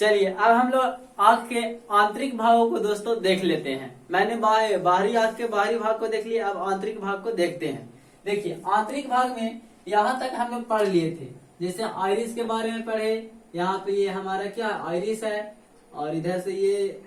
चलिए अब हम लोग आंख के आंतरिक भागों को दोस्तों देख लेते हैं। मैंने बाहरी आंख के बाहरी भाग को देख लिया, अब आंतरिक भाग को देखते हैं। देखिए आंतरिक भाग में यहाँ तक हम लोग पढ़ लिए थे, जैसे आइरिस के बारे में पढ़े। यहाँ पे ये हमारा क्या आइरिस है, और इधर से ये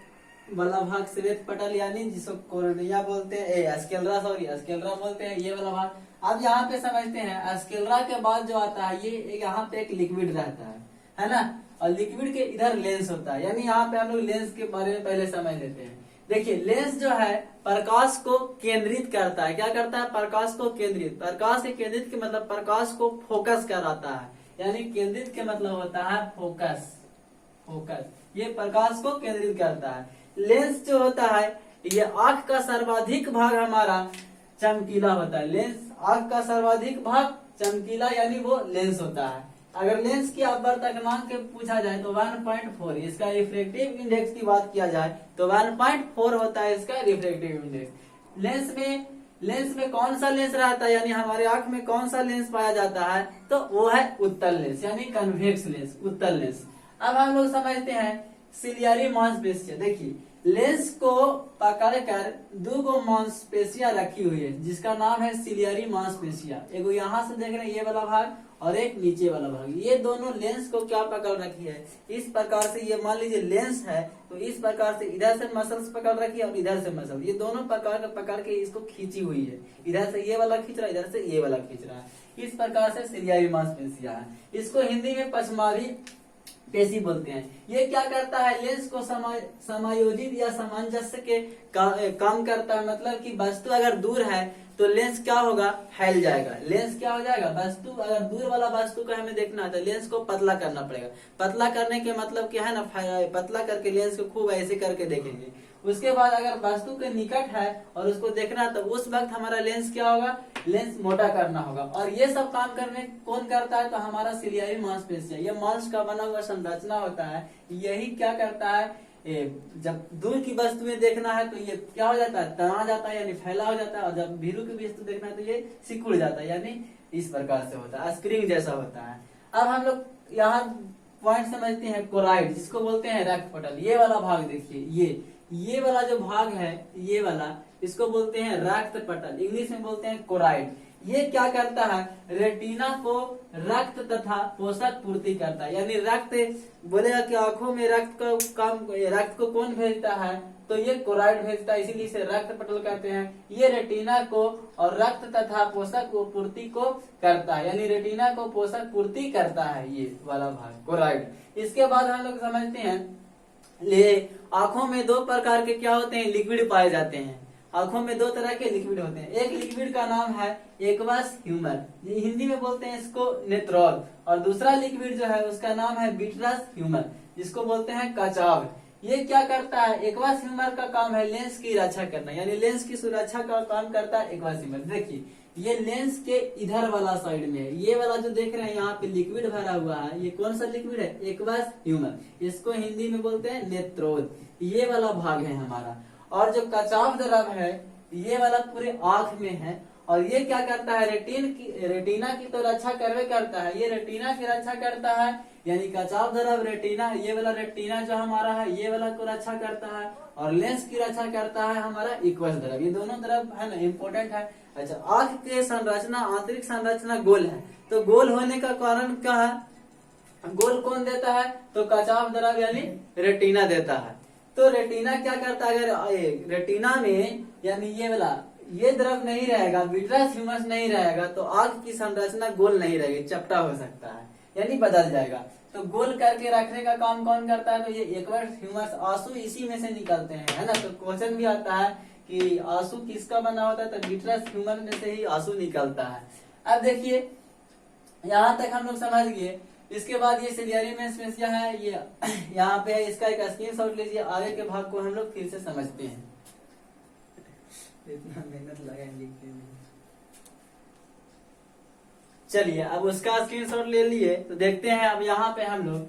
वाला भाग श्वेत पटल यानी जिसको कोर्निया बोलते हैं, स्क्लेरा सॉरी स्क्लेरा बोलते हैं, ये वाला भाग। अब यहाँ पे समझते हैं स्क्लेरा के बाद जो आता है ये यहाँ पे एक लिक्विड रहता है ना, और लिक्विड के इधर लेंस होता है। यानी यहाँ पे हम लोग लेंस के बारे में पहले समझ लेते हैं। देखिए लेंस जो है प्रकाश को केंद्रित करता है। क्या करता है? प्रकाश को केंद्रित। प्रकाश के केंद्रित के मतलब प्रकाश को फोकस कराता है, यानी केंद्रित के मतलब होता है फोकस। ये प्रकाश को केंद्रित करता है। लेंस जो होता है ये आंख का सर्वाधिक भाग हमारा चमकीला होता है। लेंस आंख का सर्वाधिक भाग चमकीला यानी वो लेंस होता है। अगर लेंस की अपवर्तनांक पूछा जाए तो 1.4, इसका रिफ्रैक्टिव इंडेक्स की बात किया जाए तो 1.4 होता है इसका रिफ्रैक्टिव इंडेक्स। लेंस में कौन सा लेंस रहता है, यानी हमारे आंख में कौन सा लेंस पाया जाता है, तो वो है उत्तल लेंस यानी कन्वेक्स लेंस, उत्तल लेंस। अब हम लोग समझते हैं सिलियरी मांसपेशियां। देखिए लेंस को पकड़कर दो मांसपेशियां रखी हुई है जिसका नाम है सिलियरी मांसपेशियां। एगो यहाँ से देख रहे हैं ये वाला भाग और एक नीचे वाला भाग। ये दोनों लेंस को क्या पकड़ रखी है, इस प्रकार से। ये मान लीजिए लेंस है तो इस प्रकार से इधर से मसल्स पकड़ रखी है और इधर से मसल, ये दोनों प्रकार पकड़ के इसको खींची हुई है। इधर से ये वाला खींच रहा है, इधर से ये वाला खींच रहा है। इस प्रकार से सिलियरी मांसपेशियां है। इसको हिंदी में पछमारी पेशी बोलते हैं। ये क्या करता है, लेंस को समायोजित या सामंजस्य के काम करता है। मतलब कि वस्तु अगर दूर है तो लेंस क्या होगा, फैल जाएगा। लेंस क्या हो जाएगा, वस्तु अगर दूर वाला वस्तु को हमें देखना है तो लेंस को पतला करना पड़ेगा। पतला करने के मतलब क्या है ना, पतला करके लेंस को खूब ऐसे करके देखेंगे। उसके बाद अगर वस्तु के निकट है और उसको देखना है तो उस वक्त हमारा लेंस क्या होगा, लेंस मोटा करना होगा। और ये सब काम करने कौन करता है, तो हमारा सिलियरी मांसपेशियां। ये मांस का बना हुआ संरचना होता है। यही क्या करता है, जब दूर की वस्तुएं देखना है तो ये क्या हो जाता है, तना जाता है यानी फैला हो जाता है। और जब भीरू की वस्तु देखना है तो ये सिकुड़ जाता है, यानी इस प्रकार से होता है, स्प्रिंग जैसा होता है। अब हम लोग यहाँ पॉइंट समझते हैं कोराइड, जिसको बोलते हैं रक्त पटल। ये वाला भाग देखिए, ये वाला जो भाग है, ये वाला, इसको बोलते हैं रक्त पटल, इंग्लिश में बोलते हैं कोराइड। ये क्या करता है, रेटिना को रक्त तथा पोषक पूर्ति करता है। यानी रक्त बोलेगा कि आंखों में रक्त को कौन भेजता है, तो ये कोराइड भेजता है, इसीलिए इसे रक्त पटल कहते हैं। ये रेटिना को और रक्त तथा पोषक पूर्ति को करता है, यानी रेटिना को पोषक पूर्ति करता है ये वाला भाग कोराइड। इसके बाद हम लोग समझते हैं आंखों में दो प्रकार के क्या होते हैं, लिक्विड पाए जाते हैं। आंखों में दो तरह के लिक्विड होते हैं। एक लिक्विड का नाम है एक्वस ह्यूमर, हिंदी में बोलते हैं इसको नेत्रोल। और दूसरा लिक्विड जो है उसका नाम है विट्रस ह्यूमर, जिसको बोलते हैं कचाव। ये क्या करता है, एक्वस ह्यूमर का काम है लेंस की रक्षा करना, यानी लेंस की सुरक्षा का काम करता है एक्वस ह्यूमर। देखिए ये लेंस के इधर वाला साइड में है, ये वाला जो देख रहे हैं यहाँ पे लिक्विड भरा हुआ है, ये कौन सा लिक्विड है, एक्वस ह्यूमर। इसको हिंदी में बोलते हैं नेत्रोल। ये वाला भाग है हमारा। और जो कचाव द्रव है ये वाला पूरे आंख में है, और ये क्या करता है, रेटिना की तो रक्षा करता है। ये रेटिना की रक्षा करता है, यानी कचाव द्रव रेटिना, ये वाला रेटिना जो हमारा है ये वाला को रक्षा करता है, और लेंस की रक्षा करता है हमारा एक्वस द्रव। ये दोनों द्रव है ना, इम्पोर्टेंट है। अच्छा, आंख के संरचना, आंतरिक संरचना गोल है, तो गोल होने का कारण क्या है, गोल कौन देता है, तो कचाव द्रव यानी रेटिना देता है। तो रेटिना क्या करता है, अगर रेटिना में यानी ये वाला ये द्रव नहीं रहेगा, विट्रस ह्यूमर नहीं रहेगा, तो आंख की संरचना गोल नहीं रहेगी, चपटा हो सकता है, यानी बदल जाएगा। तो गोल करके रखने का काम कौन करता है, तो ये एक्वस ह्यूमर, आंसू इसी में से निकलते हैं, है ना। तो क्वेश्चन भी आता है कि आंसू किसका बना होता है, तो विट्रस ह्यूमर में से ही आंसू निकलता है। अब देखिए यहाँ तक हम लोग समझ गए। इसके बाद ये सिलियरी मांसपेशियां है, ये यहाँ पे है, इसका एक स्क्रीनशॉट लीजिए। आगे के भाग को हम लोग फिर से समझते हैं। इतना मेहनत लगाएंगे चलिए अब उसका स्क्रीनशॉट ले लिए तो देखते हैं। अब यहाँ पे हम लोग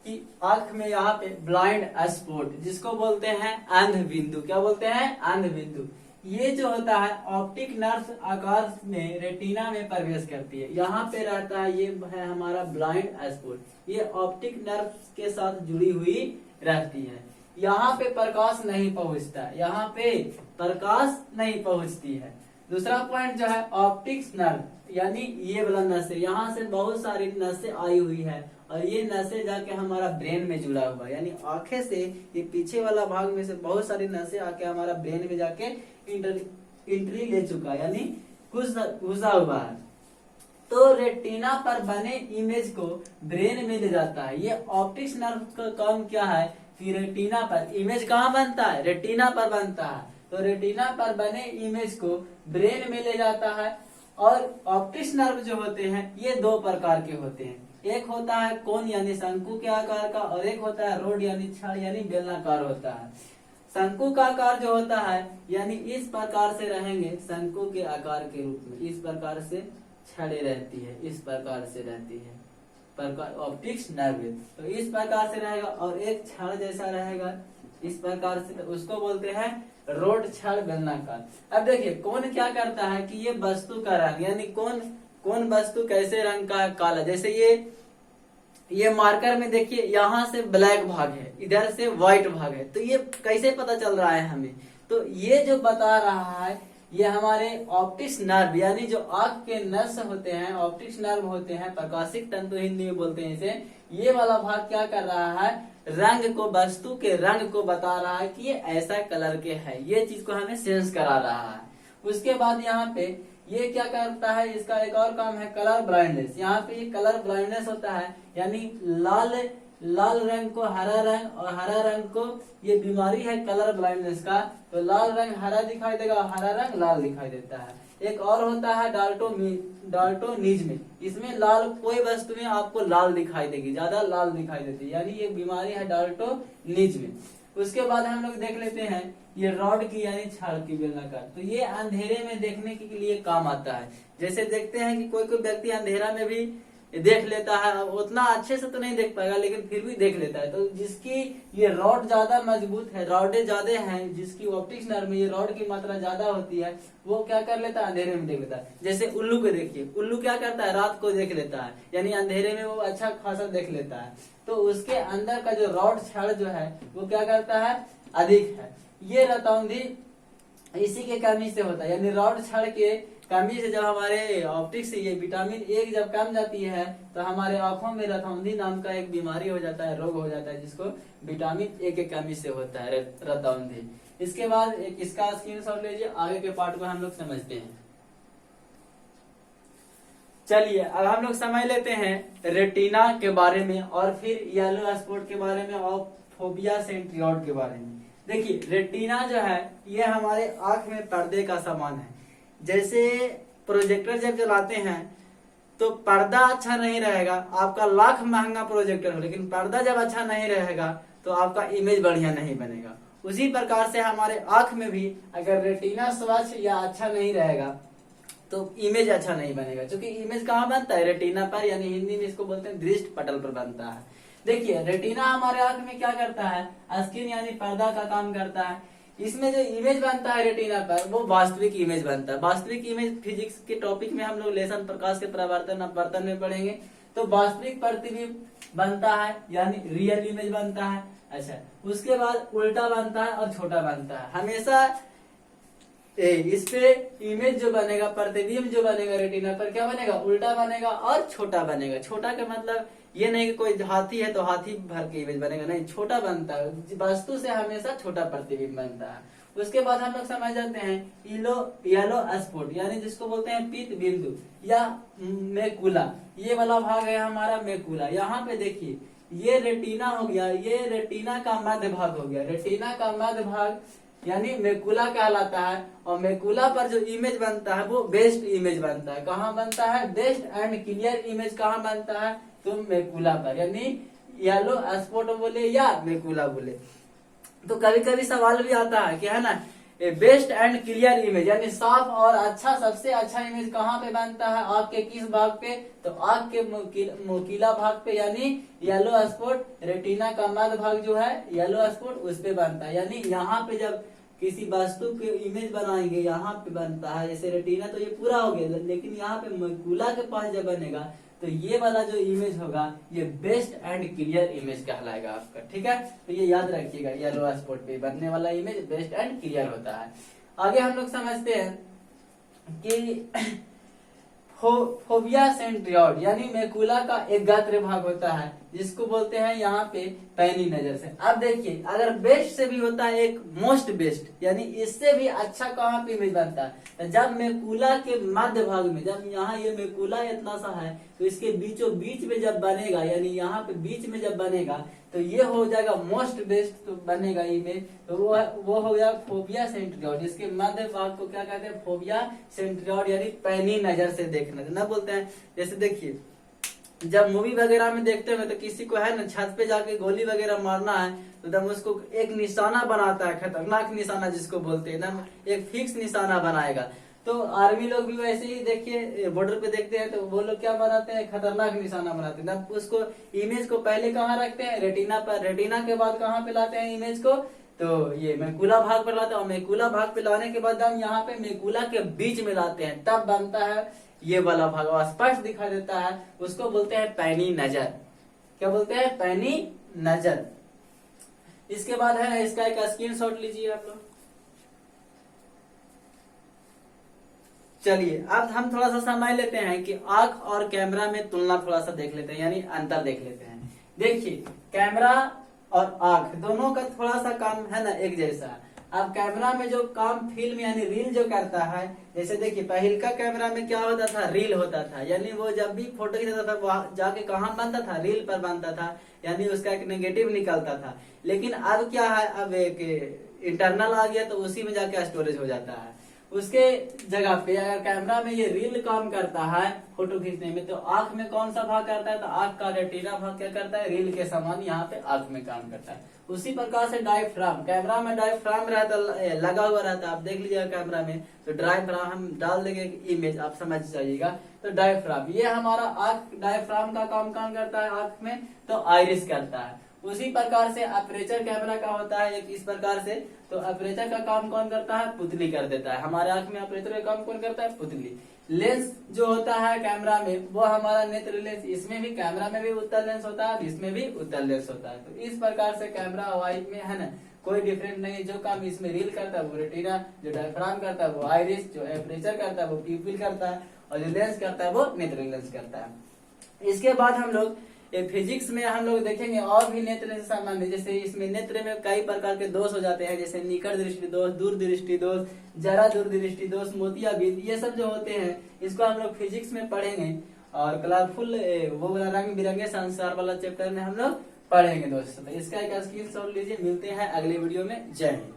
कि आंख में यहाँ पे ब्लाइंड स्पॉट, जिसको बोलते हैं अंध बिंदु। क्या बोलते हैं, अंध बिंदु। ये जो होता है ऑप्टिक नर्व आकार में रेटिना में प्रवेश करती है। यहाँ पे रहता है, ये है हमारा ब्लाइंड स्पॉट, ये ऑप्टिक नर्व के साथ जुड़ी हुई रहती है। यहाँ पे प्रकाश नहीं पहुंचता, यहाँ पे प्रकाश नहीं पहुंचती है। दूसरा पॉइंट जो है ऑप्टिक्स नर्व, यानी ये वाला नसें, यहाँ से बहुत सारी नसें आई हुई है और ये नसें जाके हमारा ब्रेन में जुड़ा हुआ है, यानी आंखें से ये पीछे वाला भाग में से बहुत सारी नसें आके हमारा ब्रेन में जाके एंट्री ले चुका है, यानी घुसा हुआ है। तो रेटिना पर बने इमेज को ब्रेन में ले जाता है। ये ऑप्टिक्स नर्व का काम क्या है कि रेटिना पर इमेज कहाँ बनता है, रेटिना पर बनता है। तो रेटिना पर बने इमेज को ब्रेन में ले जाता है। और ऑप्टिक्स नर्व जो होते हैं ये दो प्रकार के होते हैं, एक होता है कोन यानी शंकु के आकार का, और एक होता है रोड यानी छड़ यानी बेलनाकार होता है। शंकु का आकार जो होता है यानी इस प्रकार से रहेंगे, शंकु के आकार के रूप में इस प्रकार से छड़े रहती है, इस प्रकार से रहती है प्रकार ऑप्टिक्स नर्व। तो इस प्रकार से रहेगा और एक छड़ जैसा रहेगा इस प्रकार से, तो उसको बोलते हैं रोड छड़ बेलनाकार। अब देखिए कौन क्या करता है कि ये वस्तु का रंग, यानी कौन वस्तु कैसे रंग का है, काला। जैसे ये मार्कर में देखिए यहाँ से ब्लैक भाग है, इधर से व्हाइट भाग है, तो ये कैसे पता चल रहा है हमें, तो ये जो बता रहा है ये हमारे ऑप्टिक्स नर्व, यानी जो आंख के नस होते हैं, ऑप्टिक्स नर्व होते हैं, प्रकाशिक तंतु हिंदी में बोलते हैं इसे। ये वाला भाग क्या कर रहा है, रंग को, वस्तु के रंग को बता रहा है कि ये ऐसा कलर के है, ये चीज को हमें सेंस करा रहा है। उसके बाद यहाँ पे ये क्या करता है, इसका एक और काम है कलर ब्लाइंडनेस। यहाँ पे ये कलर ब्लाइंडनेस होता है, यानी लाल रंग को हरा रंग और हरा रंग को, ये बीमारी है कलर ब्लाइंडनेस का, तो लाल रंग हरा दिखाई देगा, हरा रंग लाल दिखाई देता है। एक और होता है डाल्टोनिज्म, इसमें लाल कोई वस्तु में आपको लाल दिखाई देगी, ज्यादा लाल दिखाई देती है, यानी ये बीमारी है डाल्टोनिज्म। उसके बाद हम लोग देख लेते हैं ये रॉड की यानी छड़ की बेलनाकार, तो ये अंधेरे में देखने के लिए काम आता है। जैसे देखते हैं कि कोई व्यक्ति अंधेरा में भी देख लेता है, उतना अच्छे से तो नहीं देख पाएगा लेकिन फिर भी देख लेता है। तो जिसकी ये रॉड ज्यादा मजबूत है, रॉडे ज्यादा हैं, जिसकी ऑप्टिक्स नर्व में ये रॉड की मात्रा ज्यादा होती है, वो क्या कर लेता है, अंधेरे में देख लेता है। जैसे उल्लू को देखिए, उल्लू क्या करता है, रात को देख लेता है, यानी अंधेरे में वो अच्छा खासा देख लेता है। तो उसके अंदर का जो रॉड छड़ जो है वो क्या करता है, अधिक है। ये रतौंधी इसी के कमी से होता है, यानी रॉड छड़ के कमी से जब हमारे ऑप्टिक्स से ये विटामिन ए जब कम जाती है तो हमारे आंखों में रतौंधी नाम का एक बीमारी हो जाता है, रोग हो जाता है, जिसको विटामिन ए के कमी से होता है रतौंधी। इसके बाद एक इसका स्क्रीनशॉट लीजिए, आगे के पार्ट को हम लोग समझते हैं। चलिए अब हम लोग समझ लेते हैं रेटिना के बारे में और फिर येलो स्पॉट के बारे में और फोबिया सेंट्रियोड के बारे में। देखिए रेटिना जो है ये हमारे आंख में पर्दे का सामान है। जैसे प्रोजेक्टर जब चलाते हैं तो पर्दा अच्छा नहीं रहेगा, आपका लाख महंगा प्रोजेक्टर हो, लेकिन पर्दा जब अच्छा नहीं रहेगा तो आपका इमेज बढ़िया नहीं बनेगा। उसी प्रकार से हमारे आंख में भी अगर रेटिना स्वच्छ या अच्छा नहीं रहेगा तो इमेज अच्छा नहीं बनेगा, क्योंकि इमेज कहाँ बनता है, रेटिना पर, यानी हिंदी में इसको बोलते हैं दृष्टि पटल पर बनता है। देखिए रेटिना हमारे आंख में क्या करता है, स्किन यानी पर्दा का काम करता है। इसमें जो इमेज बनता है रेटिना पर वो वास्तविक इमेज बनता है। वास्तविक इमेज फिजिक्स के टॉपिक में हम लोग लेसन प्रकाश के परावर्तन अपवर्तन में पढ़ेंगे। तो वास्तविक प्रतिबिंब बनता है यानी रियल इमेज बनता है। अच्छा, उसके बाद उल्टा बनता है और छोटा बनता है। हमेशा इस पे इमेज जो बनेगा, प्रतिबिंब जो बनेगा रेटिना पर क्या बनेगा, उल्टा बनेगा और छोटा बनेगा। छोटा का मतलब ये नहीं कि कोई हाथी है तो हाथी भर के इमेज बनेगा, नहीं, छोटा बनता है, वस्तु से हमेशा छोटा प्रतिबिंब बनता है। उसके बाद हम लोग समझ जाते हैं येलो स्पॉट, यानी जिसको बोलते हैं पीत बिंदु या मेकुला। ये वाला भाग है हमारा मेकुला। यहाँ पे देखिए ये रेटिना हो गया, ये रेटिना का मध्य भाग हो गया। रेटिना का मध्य भाग यानी मेकुला कहलाता है, और मेकुला पर जो इमेज बनता है वो बेस्ट इमेज बनता है। कहाँ बनता है, बेस्ट एंड क्लियर इमेज कहाँ बनता है, तो मेकुला पर, यानी येलो स्पॉट बोले या मेकुला बोले। तो कभी कभी सवाल भी आता है कि है ना, बेस्ट एंड क्लियर इमेज यानी साफ और अच्छा, सबसे अच्छा इमेज कहाँ पे बनता है, आँख के किस भाग पे, तो आँख के मोकिला भाग पे, यानी येलो स्पॉट, रेटिना का मध्य भाग जो है येलो स्पॉट उस पे बनता है। यानी यहाँ पे जब किसी वस्तु के इमेज बनाएंगे, यहाँ पे बनता है जैसे रेटिना, तो ये पूरा हो गया, लेकिन यहाँ पे मैकुला के पास जब बनेगा तो ये वाला जो इमेज होगा ये बेस्ट एंड क्लियर इमेज कहलाएगा आपका। ठीक है, तो ये याद रखिएगा, येलो स्पॉट पे बनने वाला इमेज बेस्ट एंड क्लियर होता है। आगे हम लोग समझते हैं कि फोबिया सेंट्रियोड यानी मैकुला का एक गात्र भाग होता है जिसको बोलते हैं यहाँ पे पैनी नजर से। अब देखिए, अगर बेस्ट से भी होता है एक मोस्ट बेस्ट, यानी इससे भी अच्छा कहाँ पे इमेज बनता है, तो जब मैकुला के मध्य भाग में, जब यहाँ ये मैकुला इतना सा है तो इसके बीचों बीच में जब बनेगा, यानी यहाँ पे बीच में जब बनेगा तो ये हो जाएगा मोस्ट बेस्ट, तो बनेगा इमेज, तो वो हो गया फोबिया सेंट्रियोड। इसके मध्य भाग को क्या कहते हैं, फोबिया सेंट्रियोड, यानी पैनी नजर से देखना ना बोलते हैं। जैसे देखिए, जब मूवी वगैरह में देखते हैं तो किसी को है ना छत पे जाके गोली वगैरह मारना है तो तब उसको एक निशाना बनाता है, खतरनाक निशाना जिसको बोलते हैं ना, एक फिक्स निशाना बनाएगा। तो आर्मी लोग भी वैसे ही देखिए बॉर्डर पे देखते हैं तो वो लोग क्या बनाते हैं, खतरनाक निशाना बनाते हैं। तब उसको इमेज को पहले कहाँ रखते हैं, रेटिना पर, रेटिना के बाद कहाँ पे लाते हैं इमेज को, तो ये मैकुला भाग पर लाते हैं, और मैकुला भाग पे लाने के बाद हम यहाँ पे मैकुला के बीच में लाते हैं, तब बनता है ये वाला भाग, स्पष्ट दिखाई देता है, उसको बोलते हैं पैनी नजर। क्या बोलते हैं, पैनी नजर। इसके बाद है ना इसका एक स्क्रीनशॉट लीजिए आप लोग। चलिए अब हम थोड़ा सा समझ लेते हैं कि आंख और कैमरा में तुलना थोड़ा सा देख लेते हैं, यानी अंतर देख लेते हैं। देखिए, कैमरा और आंख दोनों का थोड़ा सा काम है ना एक जैसा। अब कैमरा में जो काम फिल्म यानी रील जो करता है, जैसे देखिए पहले का कैमरा में क्या होता था, रील होता था, यानी वो जब भी फोटो खींचता था वहां जाके कहाँ बनता था, रील पर बनता था, यानी उसका एक नेगेटिव निकलता था। लेकिन अब क्या है, अब एक इंटरनल आ गया तो उसी में जाके स्टोरेज हो जाता है। उसके जगह पे अगर कैमरा में ये रील काम करता है फोटो खींचने में, तो आंख में कौन सा भाग करता है, तो आंख का रेटिना भाग क्या करता है, रील के समान यहाँ पे आंख में काम करता है। उसी प्रकार से डायफ्राम, कैमरा में डायफ्राम रहता, लगा हुआ रहता है, आप देख लीजिएगा कैमरा में, तो डायफ्राम हम डाल देंगे इमेज, आप समझ जाइएगा। तो डायफ्राम ये हमारा आंख, डायफ्राम का काम करता है आंख में, तो आइरिस करता है। उसी प्रकार से अपर्चर कैमरा का होता है एक इस प्रकार से, तो अपर्चर का काम कौन करता है, पुतली कर देता है। हमारे आंख में अपर्चर का काम कौन करता है, पुतली। लेंस जो होता है कैमरा में वो हमारा नेत्र लेंस, इसमें भी कैमरा में भी उत्तल लेंस होता है, इसमें भी उत्तल लेंस होता है। तो इस प्रकार से कैमरा वाइज में है ना कोई डिफरेंट नहीं, जो काम इसमें रील करता है वो रेटिना, जो डायफ्राम करता है वो आइरिस, जो अपर्चर करता है वो प्यूपिल करता है, और जो लेंस करता है वो नेत्र लेंस करता है। इसके बाद हम लोग फिजिक्स में हम लोग देखेंगे और भी नेत्र से संबंधित, जैसे इसमें नेत्र में कई प्रकार के दोष हो जाते हैं, जैसे निकट दृष्टि दोष, दूर दृष्टि दोष, जरा दूर दृष्टि दोष, मोतियाबिंद, ये सब जो होते हैं इसको हम लोग फिजिक्स में पढ़ेंगे। और कलरफुल वो वाला रंग बिरंगे संसार वाला चैप्टर में हम लोग पढ़ेंगे दोस्तों। तो इसका एक स्क्रीनशॉट लीजिए, मिलते हैं अगले वीडियो में। जय हिंद।